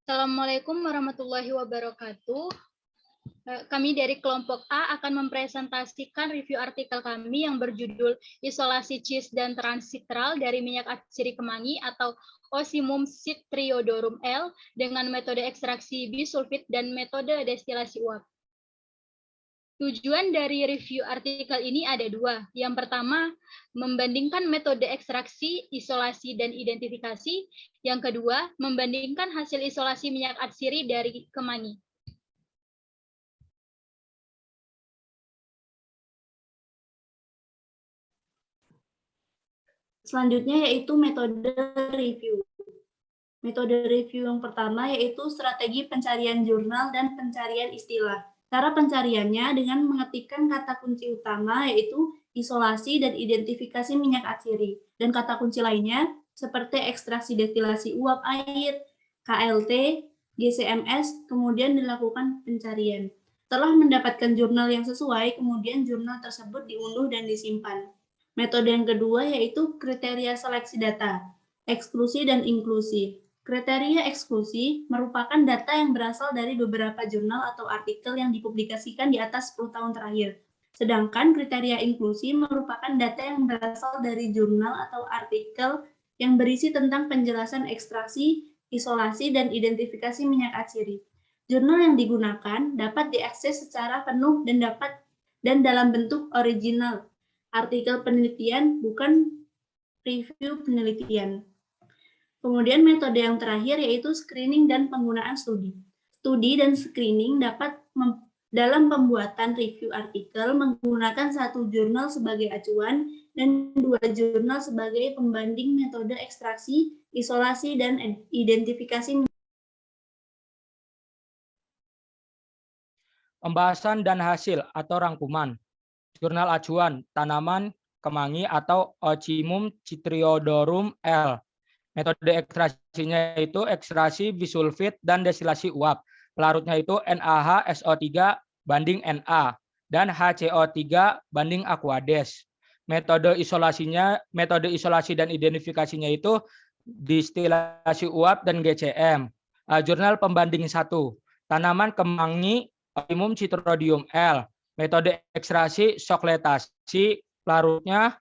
Assalamualaikum warahmatullahi wabarakatuh. Kami dari kelompok A akan mempresentasikan review artikel kami yang berjudul Isolasi Cis dan Transitral dari minyak atsiri kemangi atau Osimum citriodorum L dengan metode ekstraksi bisulfit dan metode destilasi uap. Tujuan dari review artikel ini ada dua. Yang pertama, membandingkan metode ekstraksi, isolasi, dan identifikasi. Yang kedua, membandingkan hasil isolasi minyak atsiri dari kemangi. Selanjutnya yaitu metode review. Metode review yang pertama yaitu strategi pencarian jurnal dan pencarian istilah. Cara pencariannya dengan mengetikkan kata kunci utama yaitu isolasi dan identifikasi minyak atsiri. Dan kata kunci lainnya seperti ekstraksi destilasi uap air, KLT, GCMS, kemudian dilakukan pencarian. Setelah mendapatkan jurnal yang sesuai, kemudian jurnal tersebut diunduh dan disimpan. Metode yang kedua yaitu kriteria seleksi data, eksklusi dan inklusi. Kriteria eksklusi merupakan data yang berasal dari beberapa jurnal atau artikel yang dipublikasikan di atas 10 tahun terakhir. Sedangkan kriteria inklusi merupakan data yang berasal dari jurnal atau artikel yang berisi tentang penjelasan ekstraksi, isolasi, dan identifikasi minyak atsiri. Jurnal yang digunakan dapat diakses secara penuh dan dalam bentuk original, artikel penelitian, bukan review penelitian. Kemudian metode yang terakhir yaitu screening dan penggunaan studi. Studi dan screening dapat dalam pembuatan review artikel menggunakan satu jurnal sebagai acuan dan dua jurnal sebagai pembanding metode ekstraksi, isolasi, dan identifikasi. Pembahasan dan hasil atau rangkuman. Jurnal acuan tanaman kemangi atau Osimum citriodorum L. Metode ekstraksinya itu ekstraksi bisulfit dan destilasi uap. Pelarutnya itu NaHSO3 banding Na dan HCO3 banding Aquades. Metode isolasi dan identifikasinya itu destilasi uap dan GCM. Jurnal pembanding 1. Tanaman kemangi Osimum citriodorum L. Metode ekstraksi sokletasi, pelarutnya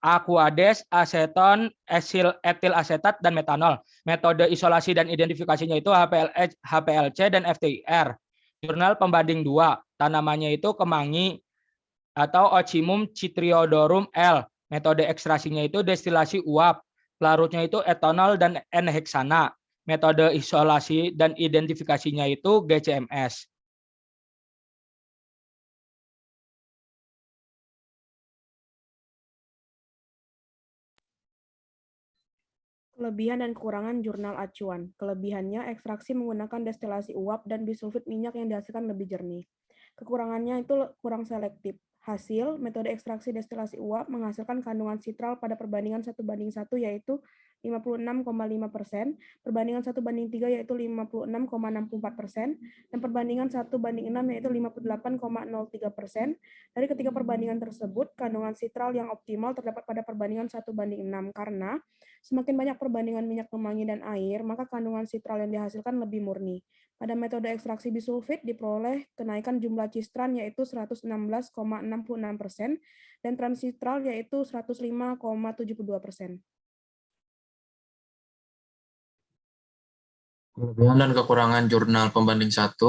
Aquades, aseton, etil asetat, dan metanol. Metode isolasi dan identifikasinya itu HPLC dan FTIR. Jurnal pembanding 2, tanamannya itu kemangi atau Osimum citriodorum L. Metode ekstraksinya itu destilasi uap. Pelarutnya itu etanol dan N-heksana. Metode isolasi dan identifikasinya itu GCMS. Kelebihan dan kekurangan jurnal acuan. Kelebihannya, ekstraksi menggunakan destilasi uap dan bisulfit minyak yang dihasilkan lebih jernih. Kekurangannya itu kurang selektif. Hasil, metode ekstraksi destilasi uap menghasilkan kandungan sitral pada perbandingan 1:1 yaitu 56,5%, perbandingan 1:3 yaitu 56,64%, dan perbandingan 1:6 yaitu 58,03%. Dari ketiga perbandingan tersebut, kandungan sitral yang optimal terdapat pada perbandingan 1:6 karena semakin banyak perbandingan minyak kemangi dan air, maka kandungan sitral yang dihasilkan lebih murni. Pada metode ekstraksi bisulfit diperoleh kenaikan jumlah cistran yaitu 116,66% dan transitral yaitu 105,72%. Kelebihan dan kekurangan jurnal pembanding 1.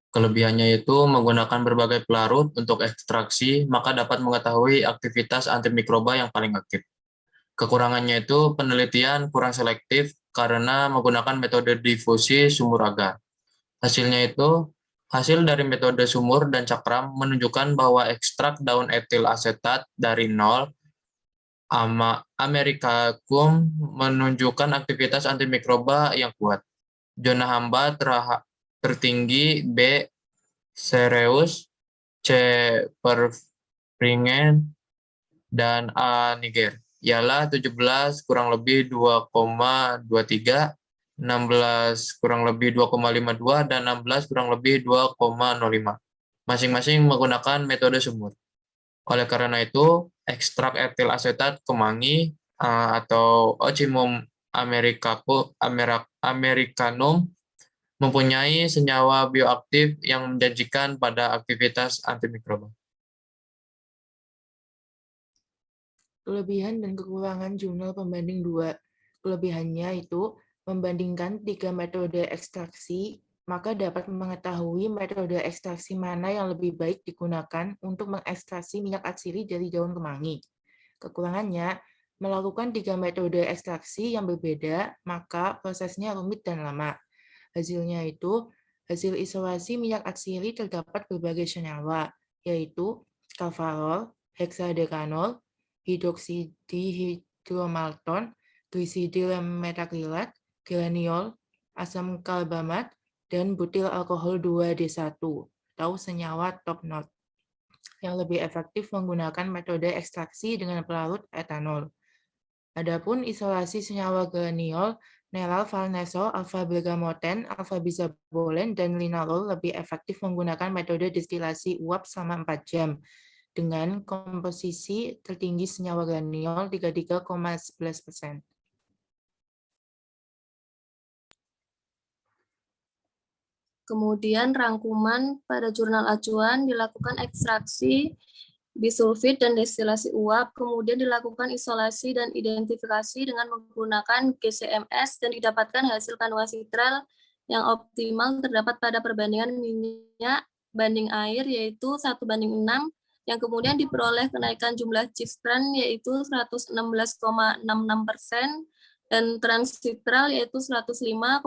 Kelebihannya itu menggunakan berbagai pelarut untuk ekstraksi, maka dapat mengetahui aktivitas antimikroba yang paling aktif. Kekurangannya itu penelitian kurang selektif karena menggunakan metode difusi sumur agar. Hasilnya itu, hasil dari metode sumur dan cakram menunjukkan bahwa ekstrak daun etil asetat dari 0 Americacum menunjukkan aktivitas antimikroba yang kuat. Zona hamba tertinggi B. cereus, C. perfringen, dan A. niger. Ialah 17 kurang lebih 2,23, 16 kurang lebih 2,52, dan 16 kurang lebih 2,05. Masing-masing menggunakan metode sumur. Oleh karena itu, ekstrak etil asetat kemangi atau Osimum americanum mempunyai senyawa bioaktif yang menjanjikan pada aktivitas antimikroba. Kelebihan dan kekurangan jurnal pembanding 2. Kelebihannya itu membandingkan 3 metode ekstraksi, maka dapat mengetahui metode ekstraksi mana yang lebih baik digunakan untuk mengekstraksi minyak atsiri dari daun kemangi. Kekurangannya, melakukan 3 metode ekstraksi yang berbeda, maka prosesnya rumit dan lama. Hasilnya itu, hasil isolasi minyak atsiri terdapat berbagai senyawa, yaitu kavarol, heksadekanol, hidroksidi-hidromalton, glisidil metakrilat, geraniol, asam kalbamat, dan butil alkohol 2D1 atau senyawa top note. Yang lebih efektif menggunakan metode ekstraksi dengan pelarut etanol. Adapun isolasi senyawa geraniol, neral farnesol, alfa-bergamoten, alfa-bisabolen, dan linalol lebih efektif menggunakan metode destilasi uap selama 4 jam dengan komposisi tertinggi senyawa geraniol 33,11%. Kemudian rangkuman pada jurnal acuan dilakukan ekstraksi bisulfit dan destilasi uap, kemudian dilakukan isolasi dan identifikasi dengan menggunakan GCMS dan didapatkan hasil kandungan sitral yang optimal terdapat pada perbandingan minyak banding air yaitu 1:6, yang kemudian diperoleh kenaikan jumlah cisplatin yaitu 116,66% dan transitral yaitu 105,72%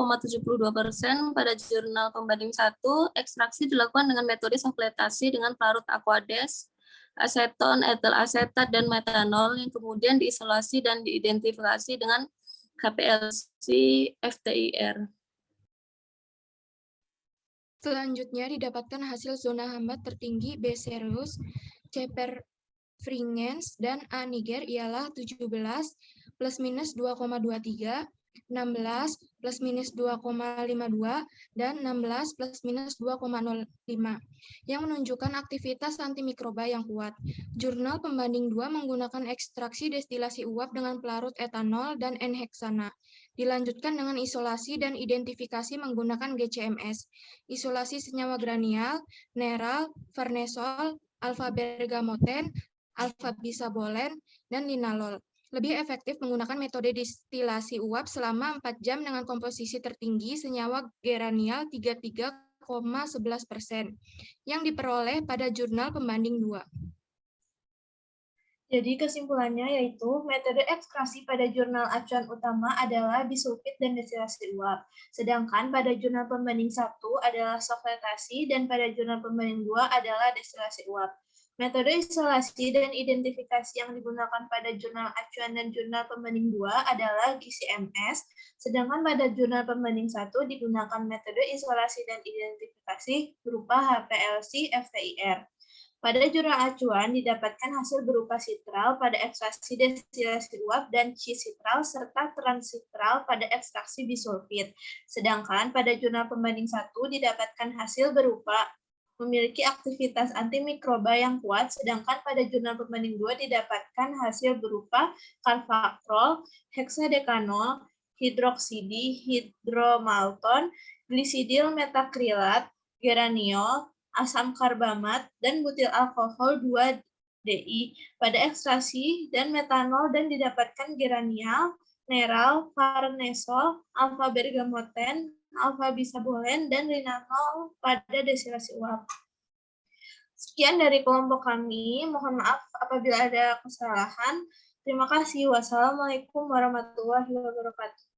pada jurnal pembanding 1. Ekstraksi dilakukan dengan metode subletasi dengan pelarut aquades, aseton, etil asetat, dan metanol yang kemudian diisolasi dan diidentifikasi dengan HPLC FTIR. Selanjutnya didapatkan hasil zona hambat tertinggi B. cereus, C. perfringens, dan A. niger ialah 17 plus minus 2,23, 16 plus minus 2,52, dan 16 plus minus 2,05, yang menunjukkan aktivitas antimikroba yang kuat. Jurnal pembanding 2 menggunakan ekstraksi destilasi uap dengan pelarut etanol dan N-heksana. Dilanjutkan dengan isolasi dan identifikasi menggunakan GCMS. Isolasi senyawa granial, neral, farnesol, alfa-bergamoten, alfa-bisabolen, dan linalol. Lebih efektif menggunakan metode destilasi uap selama 4 jam dengan komposisi tertinggi senyawa geranial 33,11% yang diperoleh pada jurnal pembanding 2. Jadi kesimpulannya yaitu metode ekstraksi pada jurnal acuan utama adalah bisulfit dan destilasi uap. Sedangkan pada jurnal pembanding 1 adalah subletasi dan pada jurnal pembanding 2 adalah destilasi uap. Metode isolasi dan identifikasi yang digunakan pada jurnal acuan dan jurnal pembanding 2 adalah GCMS, sedangkan pada jurnal pembanding 1 digunakan metode isolasi dan identifikasi berupa HPLC FTIR. Pada jurnal acuan didapatkan hasil berupa sitral pada ekstraksi destilasi uap dan cisitral serta transitral pada ekstraksi bisulfit. Sedangkan pada jurnal pembanding 1 didapatkan hasil berupa memiliki aktivitas antimikroba yang kuat, sedangkan pada jurnal pembanding 2 didapatkan hasil berupa carfacrol, heksadekanol, hidroksidi, hidromalton, glisidil metakrilat, geraniol, asam karbamat, dan butil alkohol 2-DI pada ekstraksi dan metanol dan didapatkan geranial, neral, farnesol, alfa-bergamoten, alfa-bisabolen, dan linalol pada destilasi uap. Sekian dari kelompok kami. Mohon maaf apabila ada kesalahan. Terima kasih. Wassalamualaikum warahmatullahi wabarakatuh.